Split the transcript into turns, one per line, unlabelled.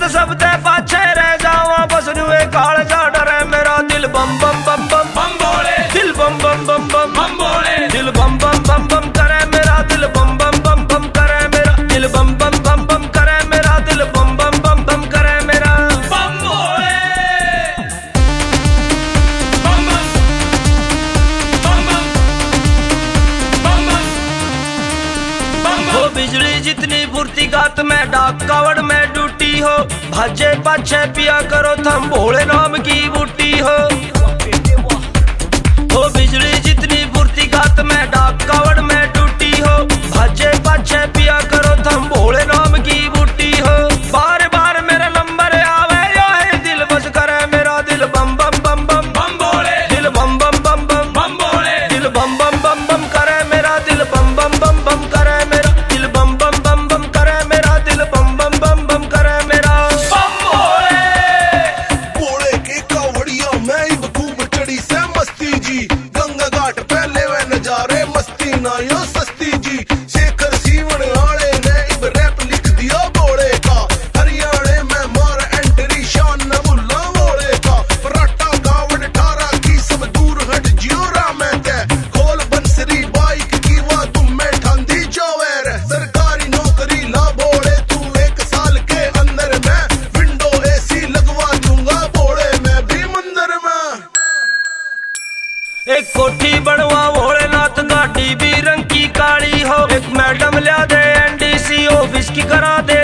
तो सब ते पाछे रह जावा, बस नुए काल जा डरे मेरा दिल बम बम बम बम बम बोले, दिल बम बम बम बम बम बोले, दिल बम बम बम बम करे मेरा दिल बम बम बम बम करे मेरा दिल बम बम बम बम करे मेरा दिल बम बम बम बम करे मेरा बम बोले बम बम बम बम बम बम बम हो। बिजली जितनी फुर्ती गात में डाक कावड़ में डूटी हो, भाजे पाछे पिया करो थम भोले नाम की बूटी हो। बिजली जितनी फुर्ती गात में डाक कावड़ में डूटी हो, भाजे पाछे पिया करो थम भोले नाम की बूटी हो। बार बार मेरा नंबर आवे या है दिल बस करे मेरा दिल बम बम बम बम बम बोले, दिल बम बम बम बम बम बोले, दिल बम बम बम बम करे मेरा दिल बम बम बम बम करे मेरा दिल बम बम बम बम करे मेरा दिल बम बम बम बम करे मेरा बम बोले।
भोले के कावड़िया में इब खूब चढ़ी से मस्ती जी, गंगा घाट पहले वे नजारे मस्ती ना यो सस्ती जी। शेखर सीवन आले ने इब रैप लिख दिया भोले का, हरियाणे में मार एंट्री शान न मुल्ला भोले का। पराठा गावड़ 18 की सब दूर हट जियो राम ते, खोल बंसरी बाइक की वा तुम में ठांदी जोवेर। सरकारी नौकरी ला भोले तू 1 साल के अंदर में, विंडो एसी लगवा दूंगा भोले मैं भी मंदिर में।
एक कोठी बनवा भोलेनाथ गाड़ी भी रंग की काली हो, एक मैडम लिया दे NDC ऑफिस की करा दे